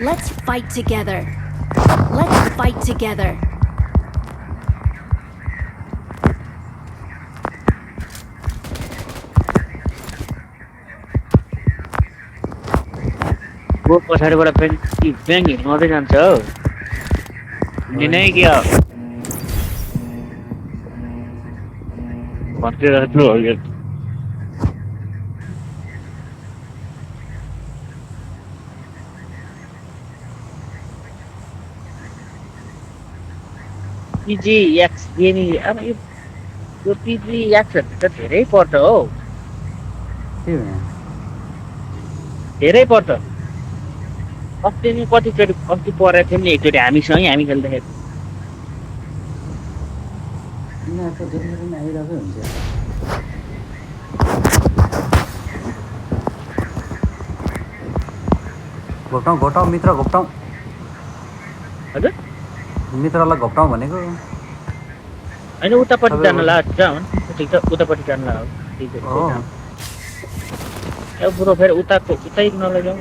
Let's fight together. Let's fight together. वो पछाडिबाट फेरि ब्याङ हिँड्दै जान्छ हौ हिँड्ने नै क्या भत्किरहेको हो यो पिजिएक्स गेमिङ अब यो पिजिएक्सहरू त धेरै पर्छ हौ के हो यहाँ धेरै पर्छ अस्ति नि कतिचोटि अस्ति परेको थियो नि एकचोटि हामीसँगै हामी खेल्दाखेरि यिनीहरूको डेलिभरी नै आइरहेकै हुन्छ घोप्टाउँ मित्र घोप्टाउँ हजुर मित्रलाई घोप्टाउँ भनेको होइन उतापट्टि जानु ला जाउँ ठिक छ उतापट्टि जानु ला ठिक छ अब बुढो फेरि उतै नलैजाउँ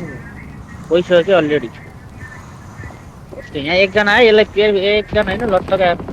गइसक्यो अलरेडी यहाँ एकजना आयो यसलाई फेरि एकजना होइन लट्टकै आएको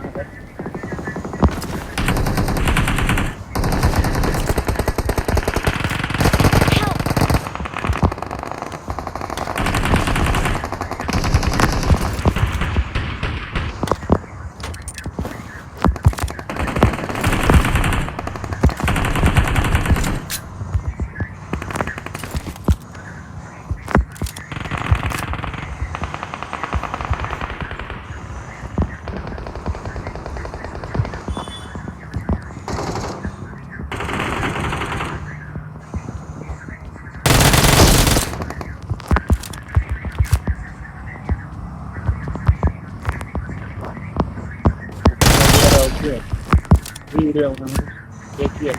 देखिए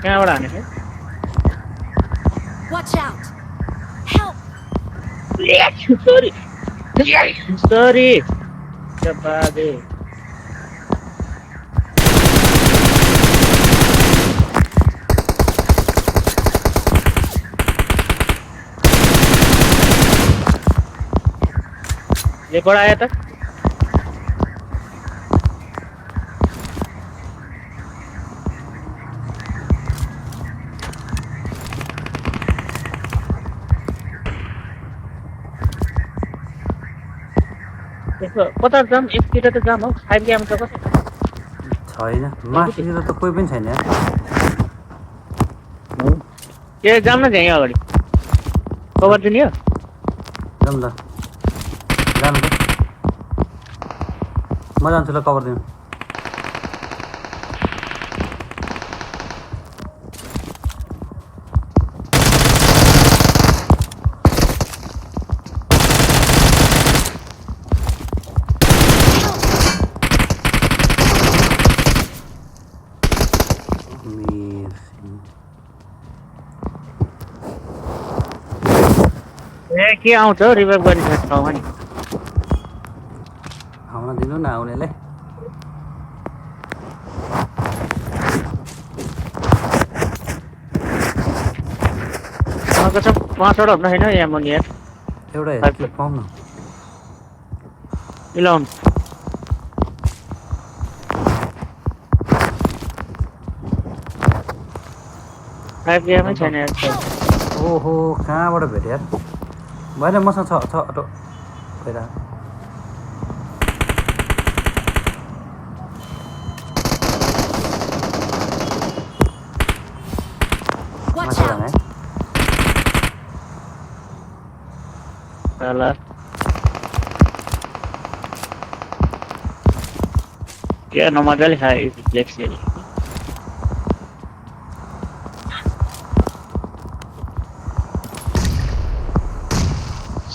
क्या उड़ाने हैं Watch out! Help! sorry क्या बात है ये बड़ा आया था कता जाम एकतिर त जाम हौ 5 गेम त कता छैन माथितिर त कोही पनि छैन के जाम न यहाँ अगाडि कभर दिने हो जाम ल जानु त म जान्छु ल कभर दिनु के आउँछ हौ रिभाइभ गर्ने ठाउँमा नि आउन दिनु न आउनेलाई कसम 5 वटा भन्दा छैन यहाँ मुनि यार एउटा हेल्प पाउँ न इलाउन फाइभ गेमै छैन यार ओहो कहाँबाट भेट्यो यार भएन मसँग छ अटो भइरहेको Watch माथि out! है साला क्या नमजाले खायो फ्लेक्सले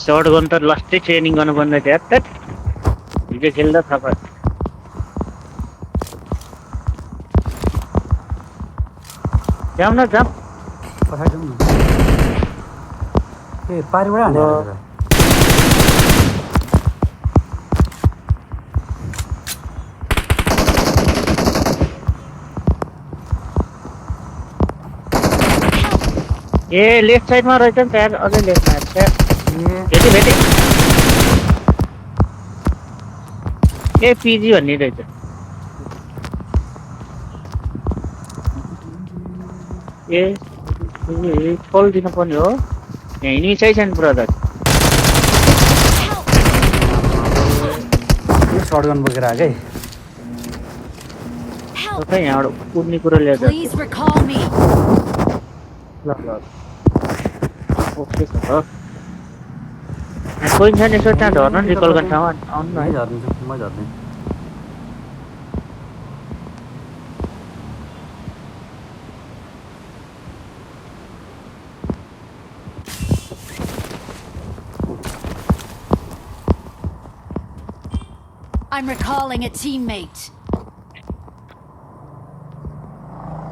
सर्ट गन त लास्टै ट्रेनिङ गर्नुपर्ने थियो यार हिजो खेल्दा थाहा पायो जाऊँ न जाऊँ पठाइदिउँ न ए पारिबाट हाने ल। ए लेफ्ट साइडमा रहेछ नि त यार, अझै लेफ्टमा हेर्छ। ए भेटे ए पिजी भन्ने रहेछ। ए कल दिनुपर्ने हो यहाँ इनिमी छैन ब्रदर। यो सर्टगन बोकेर आएको है Help! खै यहाँबाट कुद्ने कुरो लिएर जान्छ। Please recall me. ल ल ओके छ त। यहाँ कोही छैन, यसो त्यहाँ झर्नु नि रिकल गर्ने ठाउँमा आउनु न मै है। झर्दिन्छु म झर्दिन्छु I'm recalling a teammate.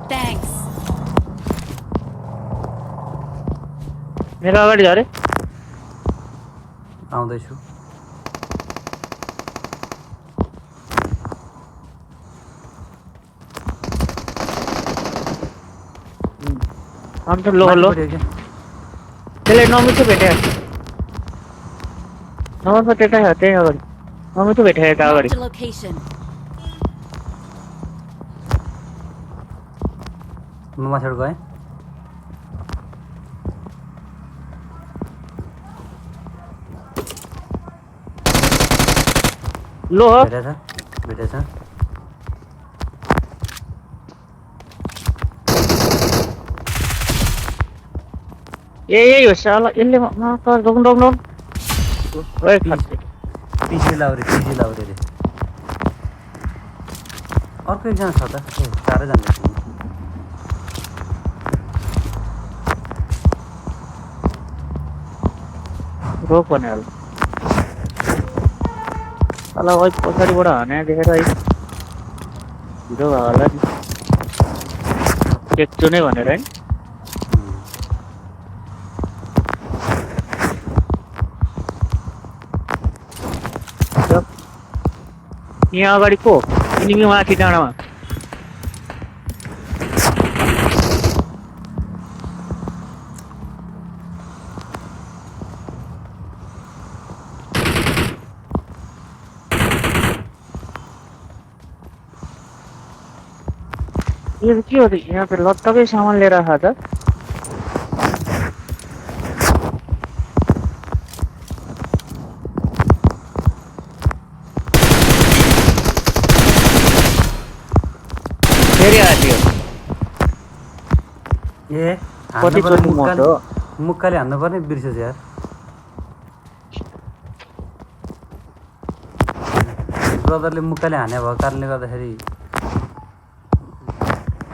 Thanks. मेरो अगाडि झरे। आउँदैछु अन्त लो लो माथि पऱ्यो क्या त्यसले नमिठो भेट्यो। नम्बर त्यतै छ त्यही अगाडि नमिठो भेट्यो यता अगाडि। Marked a location. म माथिबाट गएँ लो हो भेटेछ ए यही हो साला यसले रोक्नु ओए खर्चे। पिसी लाउरे रे अर्को एकजना छ त ए चारैजना रोक भने होला साला ओइ पछाडिबाट हाने देखेर है हिरो भयो होला नि एकचो नै भनेर है। यहाँ अगाडि को इनिमी माथि डाँडामा। यो के हो त यहाँ त लत्तकै सामान लिएर आएको त। फेरि आयो ए कतिचोटि मर्छ हो। मुक्काले हान्नुपर्ने बिर्सेछ यार ब्रदरले मुक्काले हाने भएको कारणले गर्दाखेरि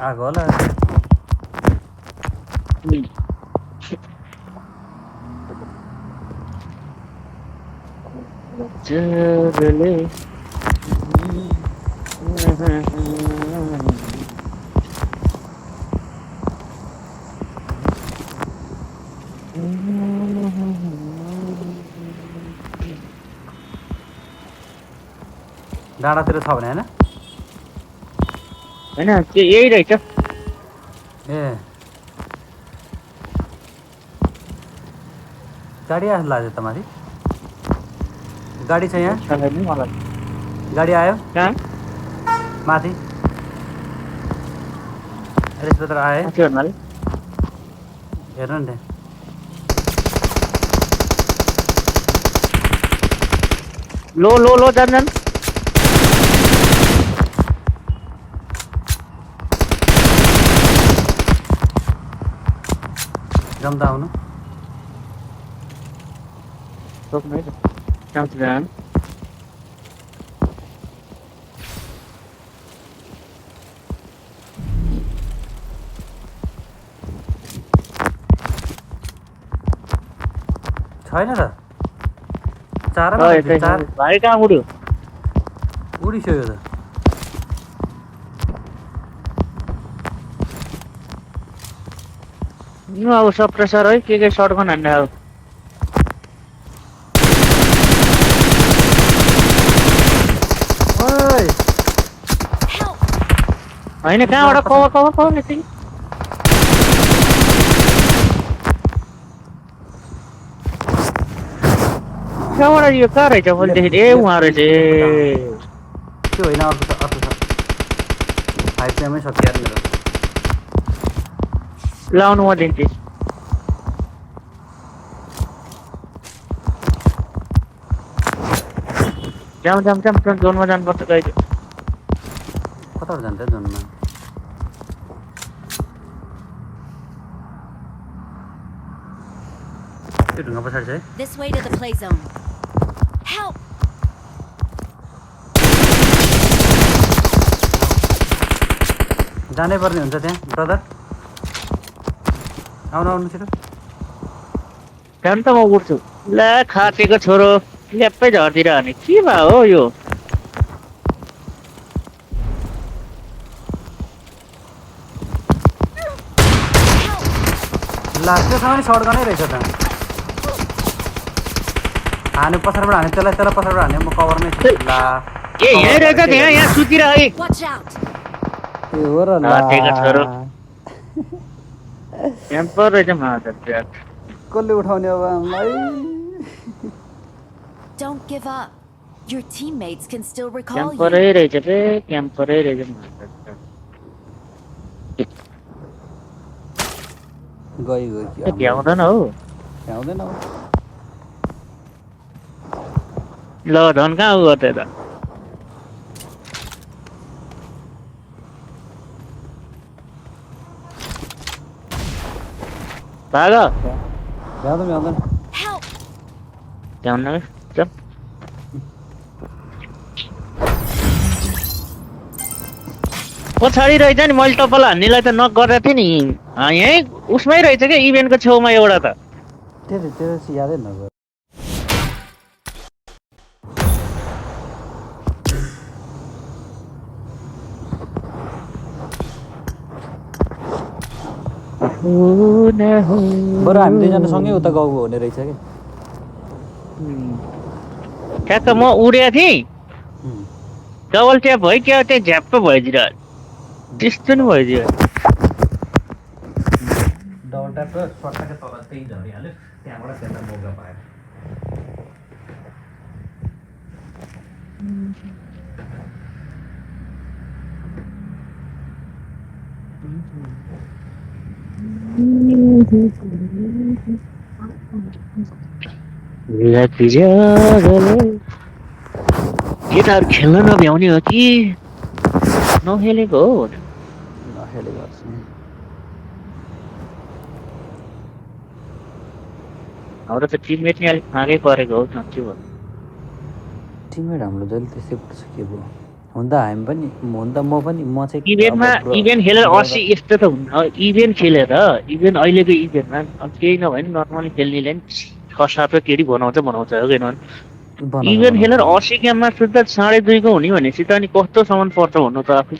आएको होला जगले डाँडातिर छ भने होइन होइन त्यो यही रहेछ। ए गाडी आयो लाग्यो त माथि गाडी छ यहाँ थाहा छैन मलाई। गाडी आयो कहाँ माथि रेसभित्र आयो माथि भन्नाले हेर्नु नि त्यहाँ लो लो लो जान जम्दा आउनु रोक्नु है त चान्स जान। छैन त चार भाइ कहाँ उड्यो। उडिसक्यो त अब सप्रेसर है के सर्टगन हान्ने अब होइन कहाँबाट कभर कभर कभर यति कहाँबाट यो कहाँ रहेछ मैले देखेँ ए उहाँ रहेछ ए त्यो होइन अर्को छ 5 मै सकिहाल मेरो लाउनु म दिन्छु जाम जोनमा जानुपर्छ कहिले कताबाट जान्छ जोनमा त्यो ढुङ्गा पछाडि छ है This way to the play zone. Help! जानै पर्ने हुन्छ त्यहाँ ब्रदर आउनु छिटो त्यहाँ त म उठ्छु ला खाटेको छोरो ल्याप्पै झर्तिर हाने के भयो हो यो ला त्योसँग नि सर्ट गर्नै रहेछ त हाने पछाडिबाट हाने त्यसलाई पछाडिबाट हाने म कभरमै छु ला ए यहीँ रहेछ यहाँ सुतिर है Watch out! ए हो र ला खाटेको छोरो क्याम्पर रहेछ माछा कसले उठाउने अब हामीलाई Don't give up. Your teammates can still recall you. क्याम्परै रहेछ बे क्याम्परै रहेछ माछा गयो भ्याउँदैन हौ भ्याउँदैन ल धन कहाँ उ गर्दै त भाग भ्याउँदैन Help! भ्याउन चल पछाडि रहेछ नि मैले तपाईँलाई हान्नेलाई त नक गरेको थिएँ नि यहीँ उसमै रहेछ क्या इभेन्टको छेउमा एउटा त त्यो चाहिँ यादै नगयो बरु हामी दुईजना सँगै उता गएको हुने रहेछ कि ठ्याक्क म उडेको थिएँ डबल ट्याप भयो क्या त्यहाँ झ्याप्प भइदिएर त्यस्तो नि भइदियो डबल ट्याप र सट्टाकै तल त्यही झरिहाल्यो त्यहाँबाट त्यसलाई मौका पाएर केटाहरू खेल्न नभ्याउने हो कि नखेलेको हो नखेलेको हाम्रो त टिममेट नि अलिक फाँकै परेको हो के भयो टिममेट हाम्रो जहिले त्यस्तै पर्छ के भयो हुन त हामी पनि हुन त म पनि म चाहिँ इभेन्ट खेलेर 80 यस्तो त हुन्न इभेन्ट खेलेर इभेन्ट अहिलेको इभेन्टमा अब केही नभए नि नर्मली खेल्नेले नि 6-7 केडी बनाउँछ हो किन इभेन्ट खेलेर 80 गेममा सुत्दा 2.5 को हुने भनेपछि त अनि कस्तोसम्म पर्छ भन्नु त आफै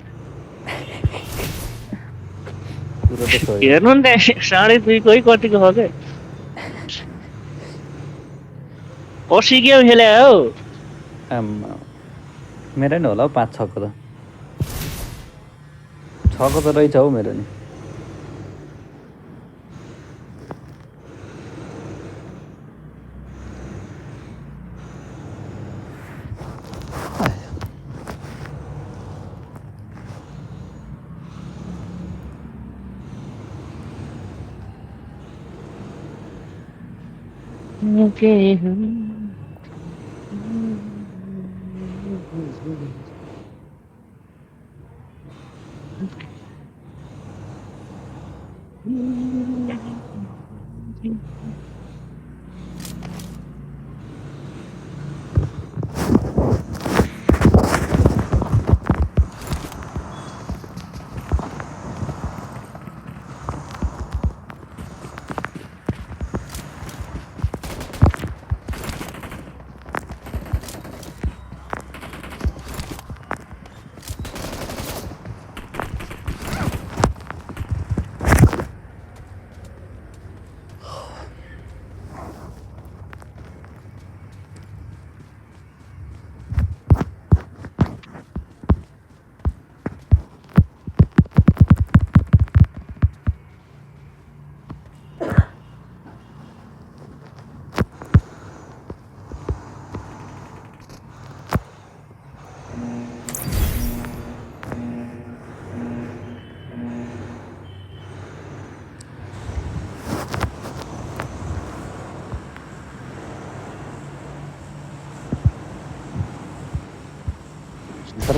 हेर्नु नि त 2.5 को है कतिको हो क्या 80 गेम खेले हो मेरो नि होला हौ 5-6 को त 6 को त रहेछ हौ मेरो नि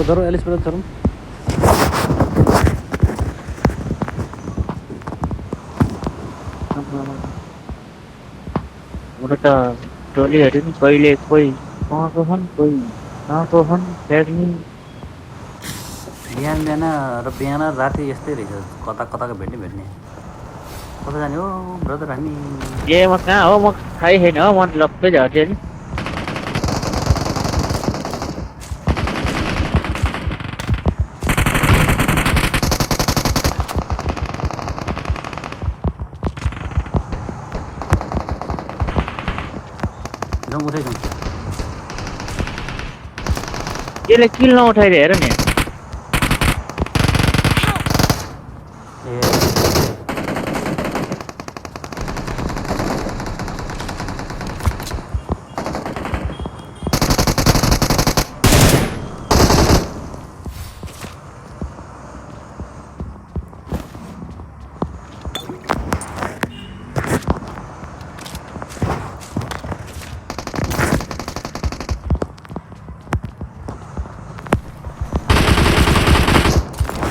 धरौँ एलिसबाट धरौँ हुन त टोलीहरू नि कहिले कोही कहाँको छन् कोही कहाँको छन् फ्याक्ने बिहान र राति यस्तै रहेछ कता कताको भेट्ने कता जाने हो ब्रदर हामी ए म कहाँ हो म थाहै छैन हो म लप्पै झर्थेँ नि जाउँ उठै जाउँ त्यसले किल नउठाइदियो हेर नि ए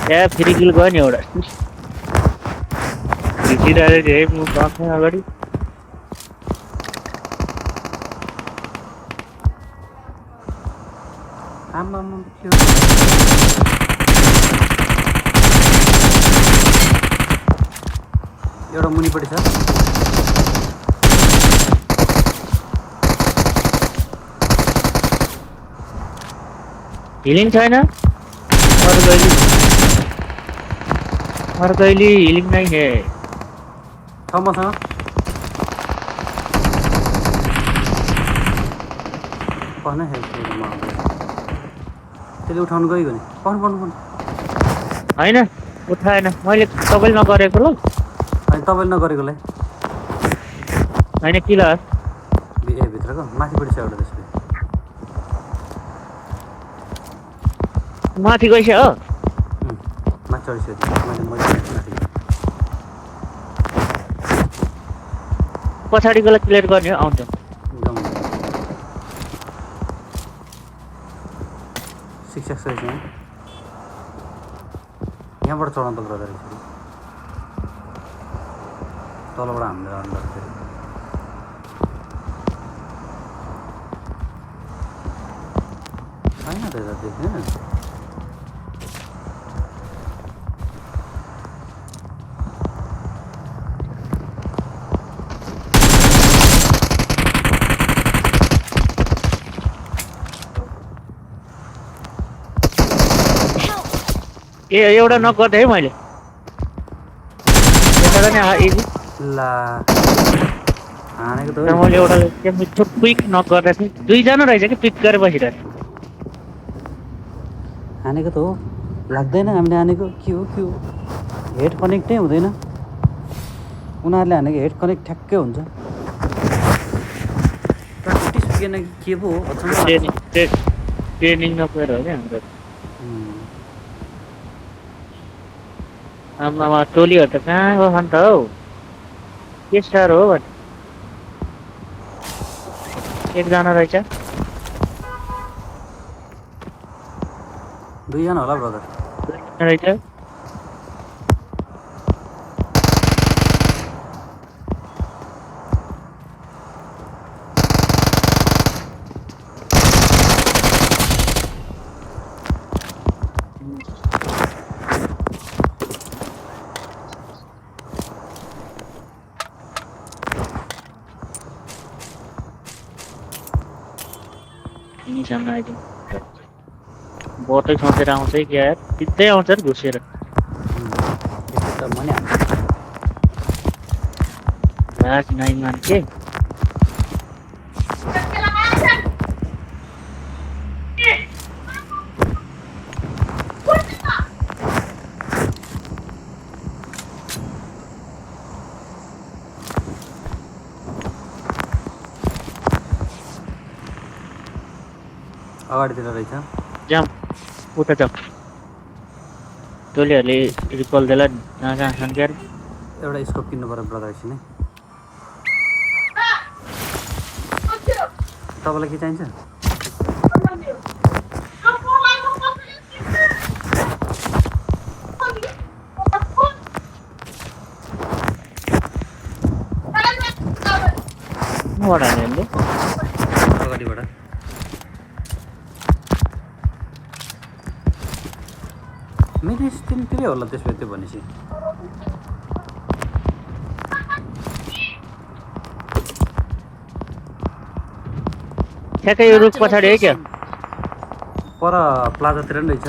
त्यहाँ फेरि किल गयो नि एउटा झिकिरहेको थिएँ म गएको अगाडि आम्मा के हो एउटा मुनिपट्टि छ हिलिङ छैन अर्कैली हिलिङ नै है छ मसँग पर्न त्यसले उठाउनु गयो भने पर्नु होइन उठाएन मैले तपाईँले नगरेको ल अनि तपाईँले नगरेकोलाई होइन किल ए भित्रको माथिपट्टि छ एउटा त्यसले माथि गइस हो माथि चढिसक्यो मैले पछाडिकोलाई क्लियर गर्ने हो आउँछ शिक्षक सही छ यहाँबाट चढाउनु त ब्रदर यसरी तलबाट हामीले अन्डर छैन त यता देख्दैन ए एउटा नक गर्दै है मैले ला हानेको त मैले एउटाले मिठो क्विक नक गर्दा थिएँ दुईजना रहेछ कि पिक गरेर बसिरहेको हानेको त हो लाग्दैन हामीले हानेको के हो हेड कनेक्टै हुँदैन उनीहरूले हानेको हेड कनेक्ट ठ्याक्कै हुन्छ सकिएन कि के पो हो ट्रेनिङ नगएर हो क्या हाम्रो आमामा टोलीहरू त कहाँ गयो त हौ के साह्रो हो भने एकजना रहेछ दुईजना होला ब्रदर रहेछ बोटै सोचेर आउँछ कि यार सिधै आउँछ नि घुसेर नाइ मान्छे अगाडितिर रहेछ जाम उता जाऊ टोलीहरूले रिकल देला कहाँ कहाँ छन् क्यारे एउटा स्कोप किन्नु पर्यो ब्रदर एकछिन है तपाईँलाई के चाहिन्छ वडा हान्यो अगाडिबाट मेरो स्टिमतिरै होला त्यसो भए त्यो भनेपछि ठ्याक्कै यो रुख Marked a पछाडि है क्या location. पर प्लाजातिर नि रहेछ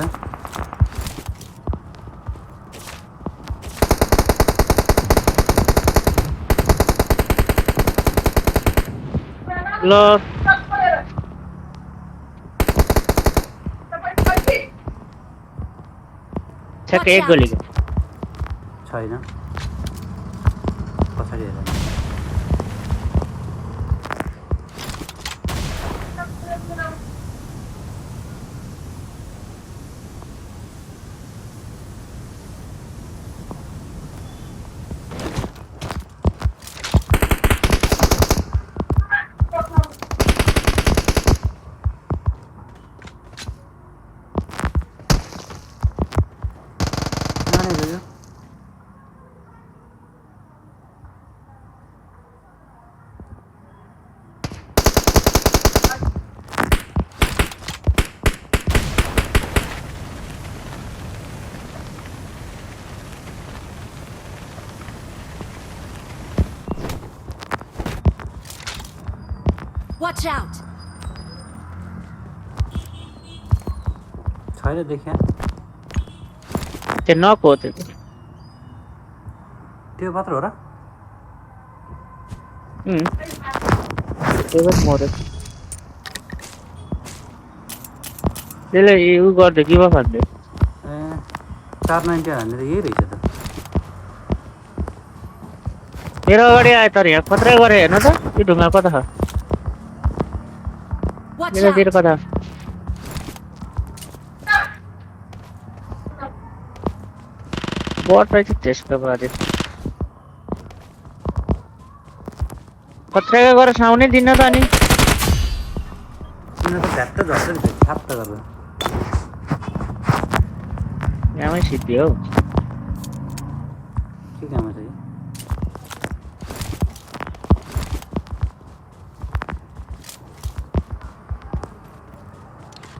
ल ठ्याक्कै एक गोलीको छैन पछाडि हेर Watch out! छैन देखिया त्यो नक हो त्यो त्यो मात्र हो र त्यो पनि मऱ्यो त्यसले उ गरिदियो कि भन्दै ए 490 हानेर यही रहेछ त मेरो अगाडि आयो तर यहाँ खतरा गरे हेर्नु त त्यो ढुङ्गा कता छ Watch मेरोतिर out! कता बट रहेछ त्यसको बारे खतरा गरेर साउनै दिन त अनि किन त झ्याट्ट झर्छ नि छाप्प गरेर यहाँमै सिद्धि हौ के काम छ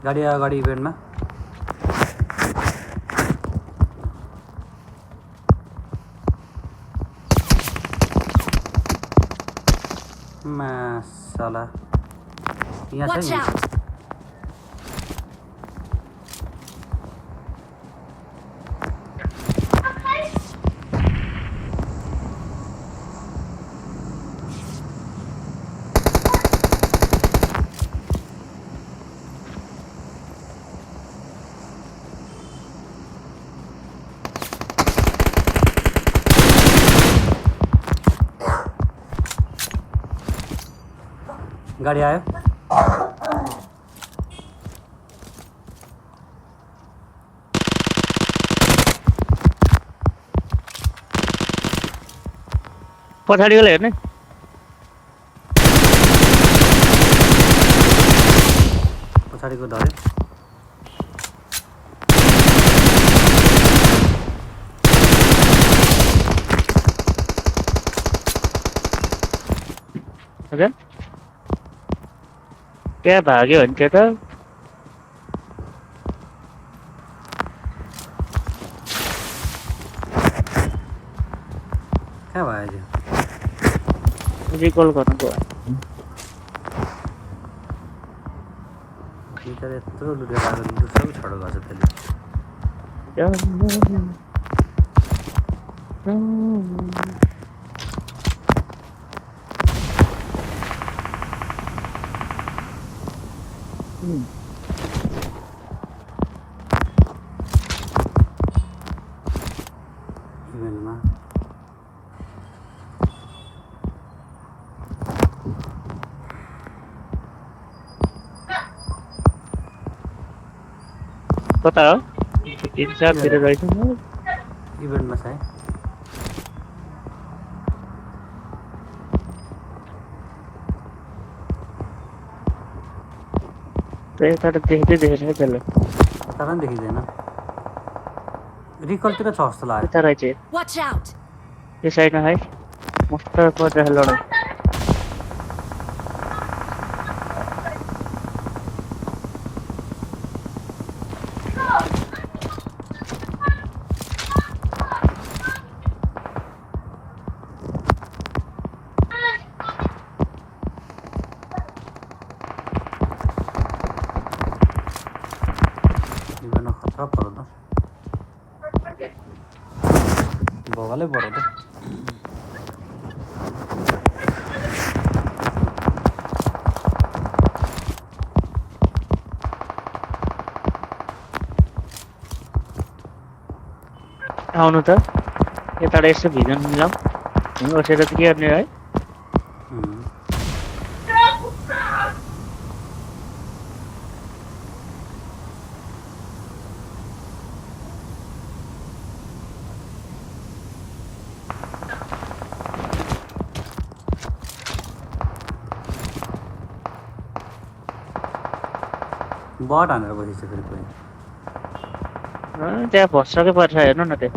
गाडी अगाडि इभेन्टमा मासाला यहाँ Watch छ नि out! गाडी आयो पछाडि गएर हेर्ने पछाडिको धरे हजुर त्यहाँ भाग्यो भने त्यो त कहाँ भयो त्यो रिकल गर्नु भयो बिचरा यत्रो लुटेर आएको लुट सबै छोडो गर्छ त्यसले इभेन्टमा कता हो 3-4 तिर रहेछ इभेन्टमा छ है त्यही देख्दै देखेन त्यसलाई तर पनि देखिँदैन रिकलतिर छ जस्तो लाग्यो उता रहेछ Watch out! त्यो साइडमा है मस्त पर्छ लडाइँ सब परो त भोगालै परो त आउनु त यताबाट यसो भिजन मिलाउँ बसेर त के गर्ने है बट हानेर बसिसक्यो फेरि कोही त्यहाँ भसकै पर्छ हेर्नु न त्यहाँ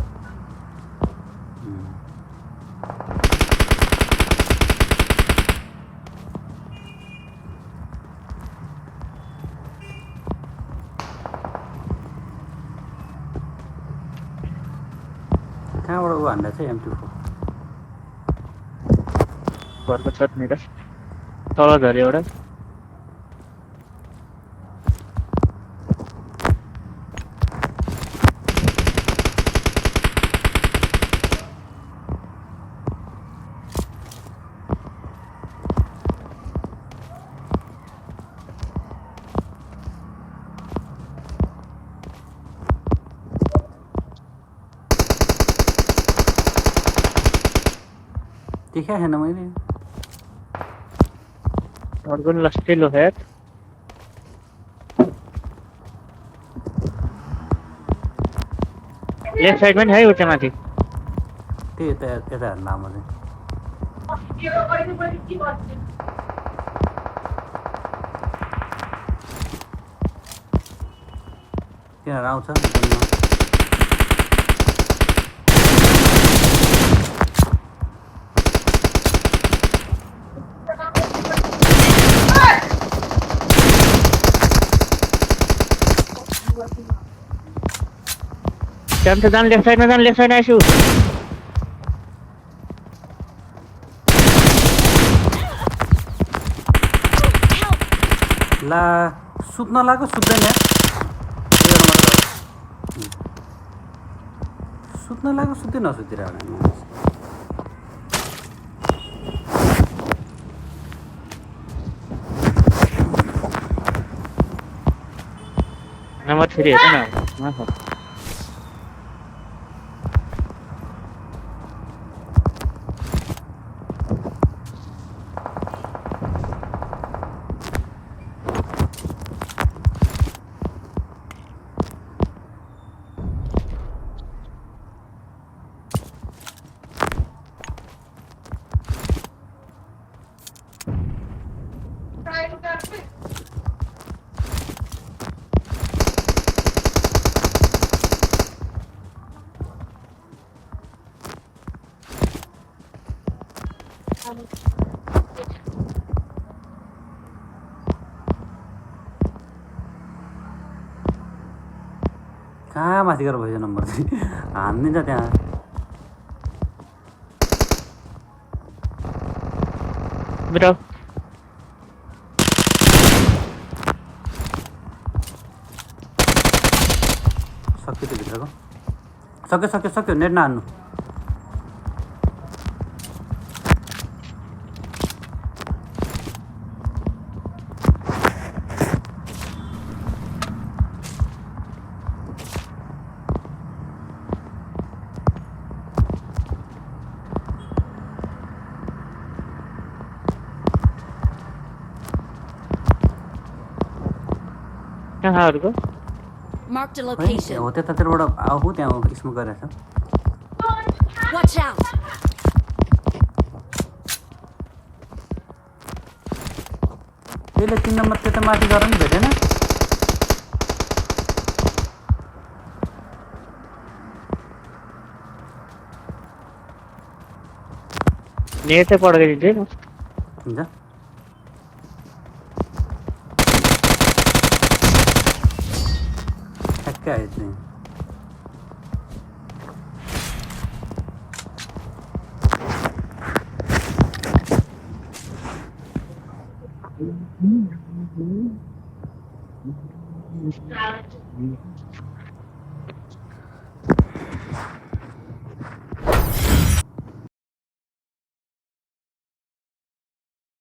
कहाँबाट ऊ हान्दा चाहिँ M24 घरको छतनिर तल झऱ्यो एउटा देखा छैन मैले अर्को नि लस्टिलो हेड लेफ्ट साइडमा नि है उता माथि त्यही यता यता हेर्नु लामो चाहिँ तिनीहरू आउँछ जम्मा जान लेफ्ट साइडमा आइसु ला सुत्न लाग्यो सुत्दैन त्यही भएर मात्र सुत्न लाग्यो सुत्दै नसुतिरहेको नम्बर 3 हेर्नु न कहाँ माथि गएर भइसक्यो नम्बर चाहिँ हान्दिन्छ त्यहाँ बिटाउ सक्यो त्यो भित्रको सक्यो नेट नहान्नु कहाँहरुको Marked a हो location. त्यतातिरबाट आऊ त्यहाँ स्मोक गरिरहेको छ Watch out! त्यसले 3 नम्बर त्यता माथि गएर नि भेटेन नेट चाहिँ पड्काइदिन्छु नि हुन्छ ठ्याक्कै आयो चाहिँ